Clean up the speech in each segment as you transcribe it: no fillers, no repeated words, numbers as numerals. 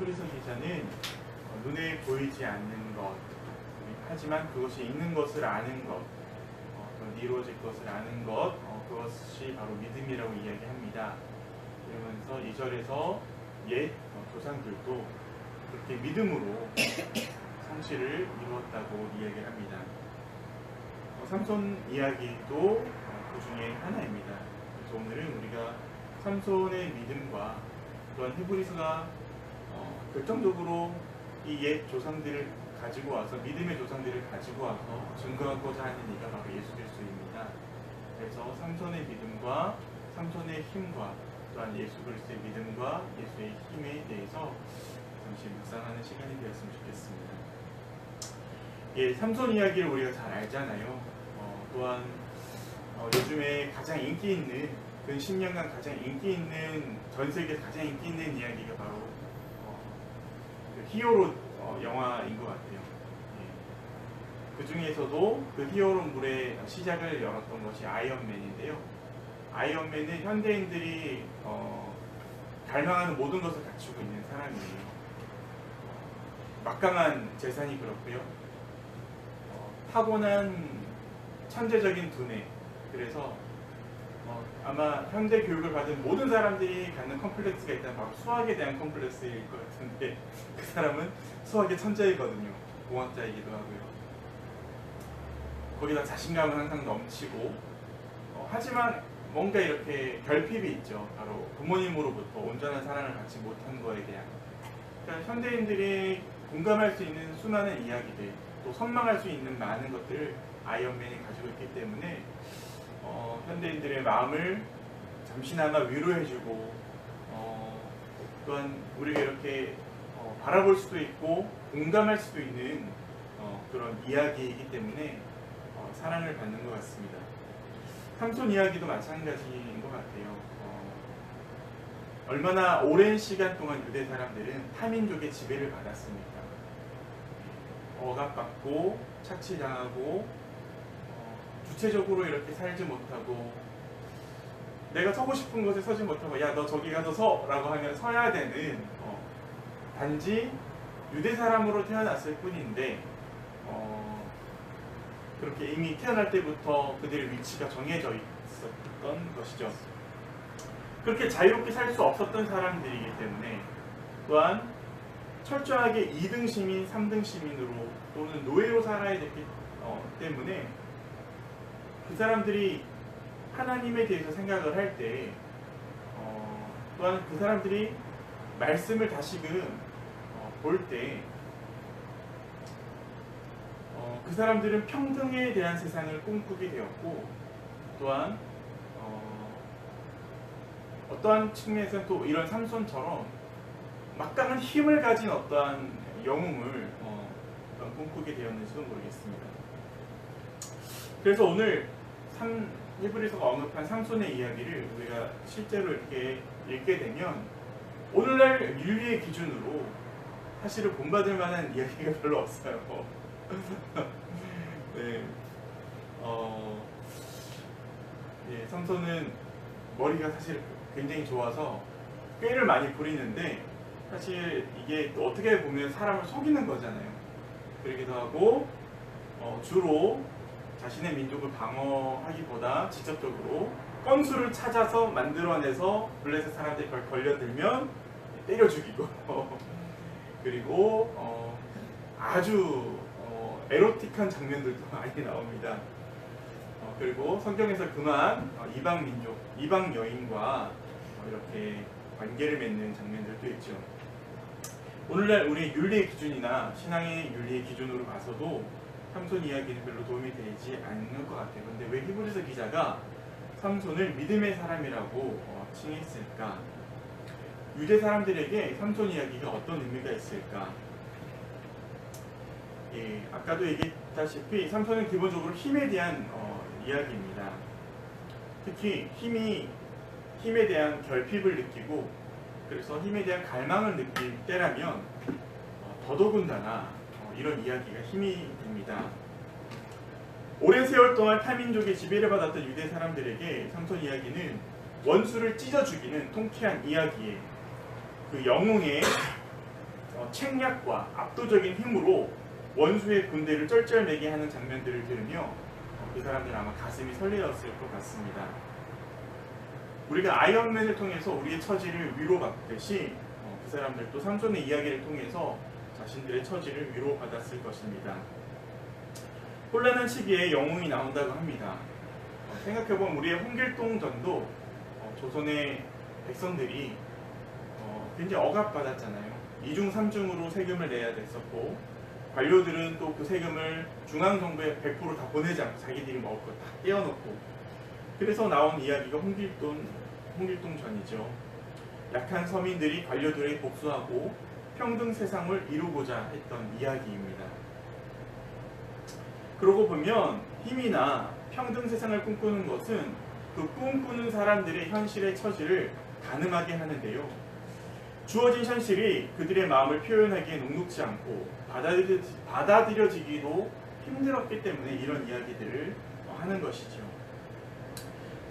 히브리서 기자는 눈에 보이지 않는 것, 하지만 그것이 있는 것을 아는 것, 또 이루어질 것을 아는 것, 그것이 바로 믿음이라고 이야기합니다. 그러면서 2절에서 옛 조상들도 그렇게 믿음으로 성실을 이루었다고 이야기를 합니다. 삼손 이야기도 그 중에 하나입니다. 그래서 오늘은 우리가 삼손의 믿음과 또한 히브리서가 결정적으로 이 옛 조상들을 가지고 와서 믿음의 조상들을 가지고 와서 증거하고자 하는 이가 바로 예수 그리스도입니다. 그래서 삼손의 믿음과 삼손의 힘과 또한 예수 그리스도의 믿음과 예수의 힘에 대해서 잠시 묵상하는 시간이 되었으면 좋겠습니다. 예, 삼손 이야기를 우리가 잘 알잖아요. 또한 요즘에 가장 인기 있는 근 10년간 가장 인기 있는 전 세계에서 가장 인기 있는 이야기가 바로 그 히어로 영화인 것 같아요. 예. 그 중에서도 그 히어로물의 시작을 열었던 것이 아이언맨인데요. 아이언맨은 현대인들이 갈망하는 모든 것을 갖추고 있는 사람이에요. 막강한 재산이 그렇고요. 타고난 천재적인 두뇌. 그래서 아마 현대 교육을 받은 모든 사람들이 갖는 컴플렉스가 있다면 바로 수학에 대한 컴플렉스일 것 같은데 그 사람은 수학의 천재이거든요. 공학자이기도 하고요. 거기다 자신감은 항상 넘치고 하지만 뭔가 이렇게 결핍이 있죠. 바로 부모님으로부터 온전한 사랑을 받지 못한 거에 대한. 그러니까 현대인들이 공감할 수 있는 수많은 이야기들, 또 선망할 수 있는 많은 것들을 아이언맨이 가지고 있기 때문에 현대인들의 마음을 잠시나마 위로해주고 또한 우리가 이렇게 바라볼 수도 있고 공감할 수도 있는 그런 이야기이기 때문에 사랑을 받는 것 같습니다. 삼손 이야기도 마찬가지인 것 같아요. 얼마나 오랜 시간 동안 유대 사람들은 타민족의 지배를 받았습니까? 억압받고 착취당하고 주체적으로 이렇게 살지 못하고 내가 서고 싶은 곳에 서지 못하고 야 너 저기 가서 서 라고 하면 서야 되는 단지 유대 사람으로 태어났을 뿐인데 그렇게 이미 태어날 때부터 그들의 위치가 정해져 있었던 것이죠. 그렇게 자유롭게 살 수 없었던 사람들이기 때문에 또한 철저하게 2등 시민, 3등 시민으로 또는 노예로 살아야 됐기 때문에 그 사람들이 하나님에 대해서 생각을 할 때 또한 그 사람들이 말씀을 다시금 볼 때 그 사람들은 평등에 대한 세상을 꿈꾸게 되었고 또한 어떠한 측면에서는 또 이런 삼손처럼 막강한 힘을 가진 어떠한 영웅을 꿈꾸게 되었는지도 모르겠습니다. 그래서 오늘 히브리서가 언급한 삼손의 이야기를 우리가 실제로 이렇게 읽게 되면 오늘날 윤리의 기준으로 사실은 본받을 만한 이야기가 별로 없어요. 네, 예, 삼손은 머리가 사실 굉장히 좋아서 꾀를 많이 부리는데 사실 이게 또 어떻게 보면 사람을 속이는 거잖아요. 그러기도 하고 주로 자신의 민족을 방어하기보다 직접적으로 건수를 찾아서 만들어내서 블레셋 사람들이 그걸 걸려들면 때려 죽이고 그리고 아주 에로틱한 장면들도 많이 나옵니다. 그리고 성경에서 그만 이방 민족, 이방 여인과 이렇게 관계를 맺는 장면들도 있죠. 오늘날 우리 윤리의 기준이나 신앙의 윤리의 기준으로 봐서도 삼손 이야기는 별로 도움이 되지 않는 것 같아요. 그런데 왜 히브리서 기자가 삼손을 믿음의 사람이라고 칭했을까? 유대 사람들에게 삼손 이야기가 어떤 의미가 있을까? 예, 아까도 얘기했다시피 삼손은 기본적으로 힘에 대한 이야기입니다. 특히 힘에 대한 결핍을 느끼고 그래서 힘에 대한 갈망을 느낄 때라면 더더군다나 이런 이야기가 힘이 됩니다. 오랜 세월 동안 타민족의 지배를 받았던 유대 사람들에게 삼손 이야기는 원수를 찢어 죽이는 통쾌한 이야기에 그 영웅의 책략과 압도적인 힘으로 원수의 군대를 쩔쩔매게 하는 장면들을 들으며 그 사람들은 아마 가슴이 설레었을 것 같습니다. 우리가 아이언맨을 통해서 우리의 처지를 위로받듯이 그 사람들도 삼손의 이야기를 통해서 자신들의 처지를 위로받았을 것입니다. 혼란한 시기에 영웅이 나온다고 합니다. 생각해보면 우리의 홍길동전도 조선의 백성들이 굉장히 억압받았잖아요. 2중 3중으로 세금을 내야 됐었고 관료들은 또 그 세금을 중앙정부에 100% 다 보내지 않고 자기들이 먹을 거 다 떼어놓고, 그래서 나온 이야기가 홍길동전이죠. 약한 서민들이 관료들에게 복수하고 평등 세상을 이루고자 했던 이야기입니다. 그러고 보면 힘이나 평등 세상을 꿈꾸는 것은 그 꿈꾸는 사람들의 현실의 처지를 가늠하게 하는데요. 주어진 현실이 그들의 마음을 표현하기에 녹록지 않고 받아들여지기도 힘들었기 때문에 이런 이야기들을 하는 것이죠.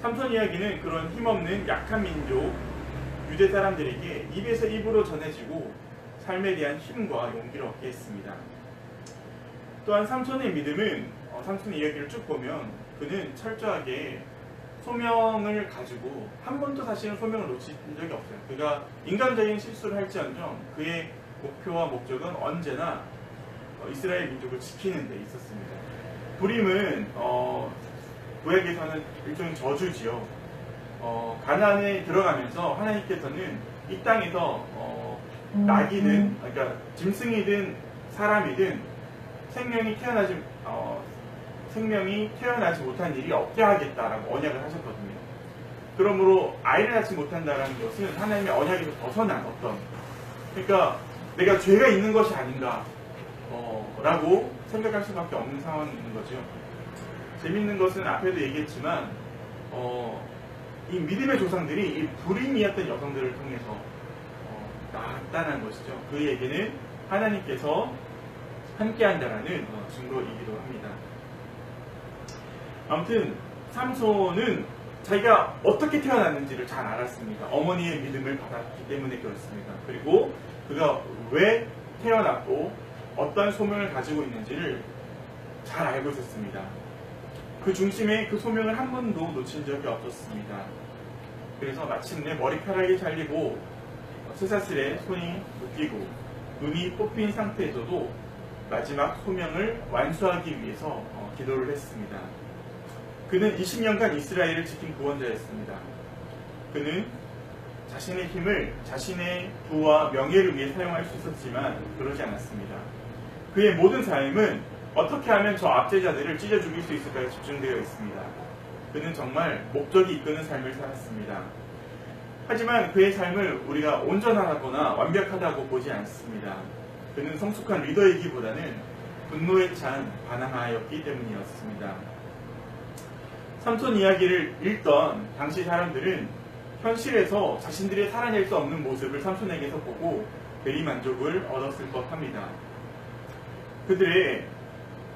삼손 이야기는 그런 힘없는 약한 민족 유대 사람들에게 입에서 입으로 전해지고 삶에 대한 힘과 용기를 얻게 했습니다. 또한 삼손의 믿음은 삼손의 이야기를 쭉 보면 그는 철저하게 소명을 가지고 한 번도 사실은 소명을 놓친 적이 없어요. 그가 인간적인 실수를 할지언정 그의 목표와 목적은 언제나 이스라엘 민족을 지키는 데 있었습니다. 부림은 구약에서는 일종의 저주지요. 가나안에 들어가면서 하나님께서는 이 땅에서 낙이든 그러니까 짐승이든 사람이든 생명이 태어나지 못한 일이 없게 하겠다라고 언약을 하셨거든요. 그러므로 아이를 낳지 못한다는 것은 하나님의 언약에서 벗어난 그러니까 내가 죄가 있는 것이 아닌가 라고 생각할 수밖에 없는 상황이 있는 거죠. 재밌는 것은 앞에도 얘기했지만 이 믿음의 조상들이 이 불임이었던 여성들을 통해서 나았다는 것이죠. 그에게는 하나님께서 함께한다라는 증거이기도 합니다. 아무튼 삼손은 자기가 어떻게 태어났는지를 잘 알았습니다. 어머니의 믿음을 받았기 때문에 그렇습니다. 그리고 그가 왜 태어났고 어떤 소명을 가지고 있는지를 잘 알고 있었습니다. 그 중심에 그 소명을 한 번도 놓친 적이 없었습니다. 그래서 마침내 머리카락이 잘리고 쇠사슬에 손이 묶이고 눈이 뽑힌 상태에서도 마지막 소명을 완수하기 위해서 기도를 했습니다. 그는 20년간 이스라엘을 지킨 구원자였습니다. 그는 자신의 힘을 자신의 부와 명예를 위해 사용할 수 있었지만 그러지 않았습니다. 그의 모든 삶은 어떻게 하면 저 압제자들을 찢어 죽일 수 있을까에 집중되어 있습니다. 그는 정말 목적이 이끄는 삶을 살았습니다. 하지만 그의 삶을 우리가 온전하거나 완벽하다고 보지 않습니다. 그는 성숙한 리더이기보다는 분노에 찬 반항하였기 때문이었습니다. 삼손 이야기를 읽던 당시 사람들은 현실에서 자신들이 살아낼 수 없는 모습을 삼손에게서 보고 대리만족을 얻었을 법합니다. 그들의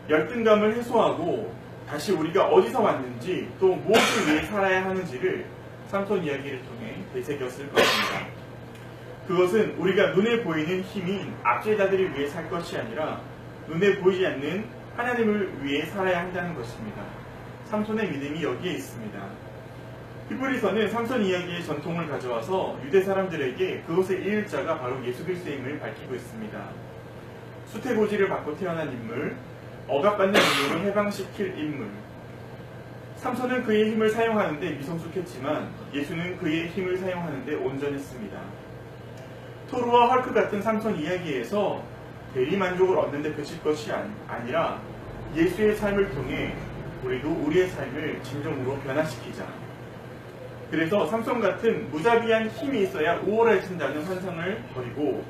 열등감을 해소하고 다시 우리가 어디서 왔는지 또 무엇을 위해 살아야 하는지를 삼손 이야기를 통해 되새겼을 것입니다. 그것은 우리가 눈에 보이는 힘인 압제자들을 위해 살 것이 아니라 눈에 보이지 않는 하나님을 위해 살아야 한다는 것입니다. 삼손의 믿음이 여기에 있습니다. 히브리서는 삼손 이야기의 전통을 가져와서 유대 사람들에게 그것의 일자가 바로 예수 그리스도임을 밝히고 있습니다. 수태고지를 받고 태어난 인물, 억압받는 인물을 해방시킬 인물. 삼손은 그의 힘을 사용하는데 미성숙했지만 예수는 그의 힘을 사용하는데 온전했습니다. 토르와 헐크 같은 삼손 이야기에서 대리만족을 얻는데 그칠 것이 아니라 예수의 삶을 통해 우리도 우리의 삶을 진정으로 변화시키자. 그래서 삼손 같은 무자비한 힘이 있어야 우월해진다는 환상을 버리고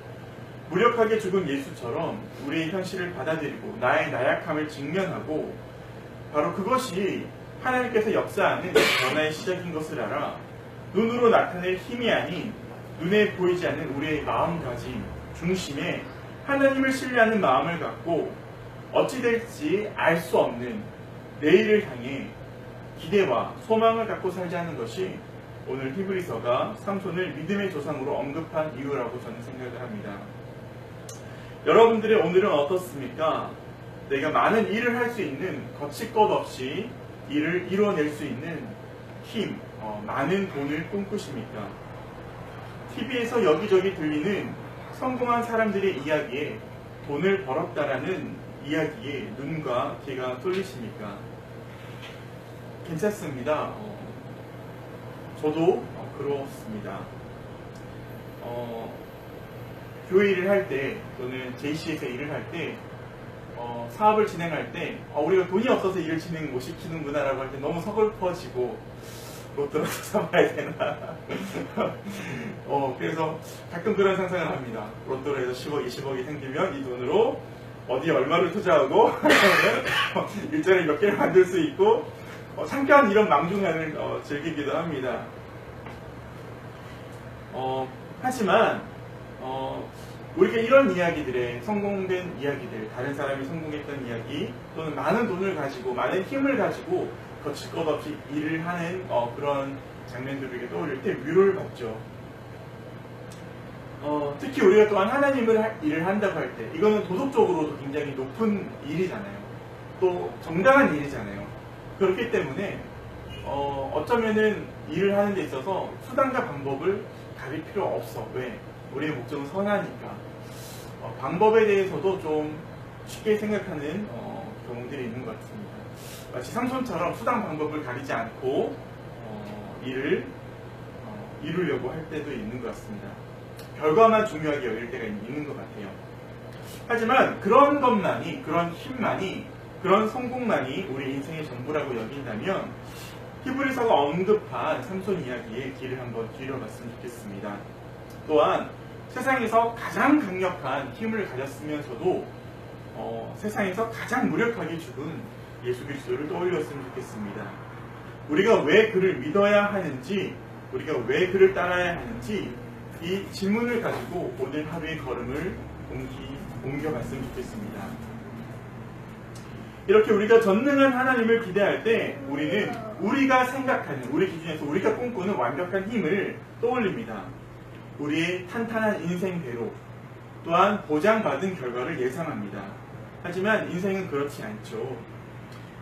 무력하게 죽은 예수처럼 우리의 현실을 받아들이고 나의 나약함을 직면하고 바로 그것이 하나님께서 역사하는 변화의 시작인 것을 알아 눈으로 나타낼 힘이 아닌 눈에 보이지 않는 우리의 마음가짐 중심에 하나님을 신뢰하는 마음을 갖고 어찌 될지 알 수 없는 내일을 향해 기대와 소망을 갖고 살자는 것이 오늘 히브리서가 삼손을 믿음의 조상으로 언급한 이유라고 저는 생각을 합니다. 여러분들의 오늘은 어떻습니까? 내가 많은 일을 할 수 있는, 거칠 것 없이 일을 이루어낼 수 있는 힘, 많은 돈을 꿈꾸십니까? TV에서 여기저기 들리는 성공한 사람들의 이야기에 돈을 벌었다라는 이야기에 눈과 귀가 쏠리십니까? 괜찮습니다. 저도 그렇습니다. 교회 일을 할 때 또는 JC에서 일을 할 때 사업을 진행할 때 우리가 돈이 없어서 일을 진행 못 시키는구나 라고 할 때 너무 서글퍼지고 로또라도 사봐야 되나 그래서 가끔 그런 상상을 합니다. 로또로 해서 10억, 20억이 생기면 이 돈으로 어디에 얼마를 투자하고 일자리 몇 개를 만들 수 있고 잠깐 이런 망중한을 즐기기도 합니다. 하지만 우리가 이런 이야기들에 성공된 이야기들, 다른 사람이 성공했던 이야기 또는 많은 돈을 가지고 많은 힘을 가지고 거칠 것 없이 일을 하는 그런 장면들을 우리가 떠올릴 때 위로를 받죠. 특히 우리가 또한 하나님을 일을 한다고 할 때 이거는 도덕적으로도 굉장히 높은 일이잖아요. 또 정당한 일이잖아요. 그렇기 때문에 어쩌면은 일을 하는 데 있어서 수단과 방법을 가릴 필요 없어. 왜? 우리의 목적은 선하니까. 방법에 대해서도 좀 쉽게 생각하는 경우들이 있는 것 같습니다. 마치 삼손처럼 수단 방법을 가리지 않고 일을 이루려고 할 때도 있는 것 같습니다. 결과만 중요하게 여길 때가 있는 것 같아요. 하지만 그런 것만이, 그런 힘만이, 그런 성공만이 우리 인생의 전부라고 여긴다면 히브리서가 언급한 삼손 이야기에 귀를 한번 기울여봤으면 좋겠습니다. 또한 세상에서 가장 강력한 힘을 가졌으면서도 세상에서 가장 무력하게 죽은 예수 그리스도를 떠올렸으면 좋겠습니다. 우리가 왜 그를 믿어야 하는지, 우리가 왜 그를 따라야 하는지 이 질문을 가지고 오늘 하루의 걸음을 옮겨봤으면 좋겠습니다. 이렇게 우리가 전능한 하나님을 기대할 때 우리는 우리가 생각하는, 우리 기준에서 우리가 꿈꾸는 완벽한 힘을 떠올립니다. 우리의 탄탄한 인생대로 또한 보장받은 결과를 예상합니다. 하지만 인생은 그렇지 않죠.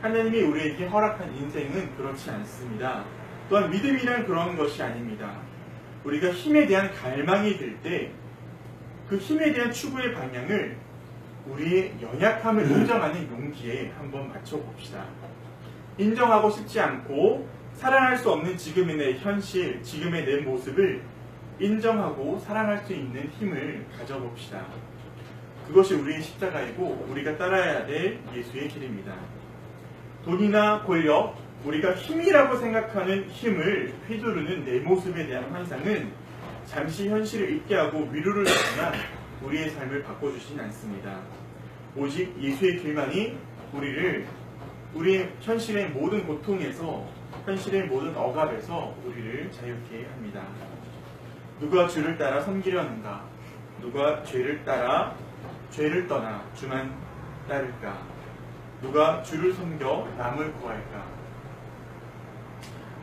하나님이 우리에게 허락한 인생은 그렇지 않습니다. 또한 믿음이란 그런 것이 아닙니다. 우리가 힘에 대한 갈망이 들 때 그 힘에 대한 추구의 방향을 우리의 연약함을 인정하는 용기에 한번 맞춰봅시다. 인정하고 싶지 않고 사랑할 수 없는 지금의 내 현실, 지금의 내 모습을 인정하고 사랑할 수 있는 힘을 가져봅시다. 그것이 우리의 십자가이고 우리가 따라야 될 예수의 길입니다. 돈이나 권력, 우리가 힘이라고 생각하는 힘을 휘두르는 내 모습에 대한 환상은 잠시 현실을 잊게 하고 위로를 주지만 우리의 삶을 바꿔주진 않습니다. 오직 예수의 길만이 우리의 현실의 모든 고통에서, 현실의 모든 억압에서 우리를 자유케 합니다. 누가 주를 따라 섬기려 하는가? 누가 죄를 떠나 주만 따를까? 누가 주를 섬겨 남을 구할까?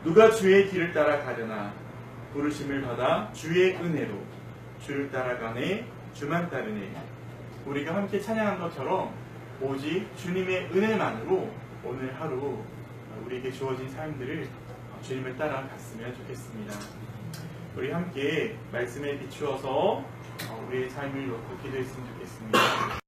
누가 주의 길을 따라 가려나? 부르심을 받아 주의 은혜로 주를 따라가네, 주만 따르네. 우리가 함께 찬양한 것처럼 오직 주님의 은혜만으로 오늘 하루 우리에게 주어진 삶들을 주님을 따라갔으면 좋겠습니다. 우리 함께 말씀에 비추어서 우리의 삶을 놓고 기도했으면 좋겠습니다.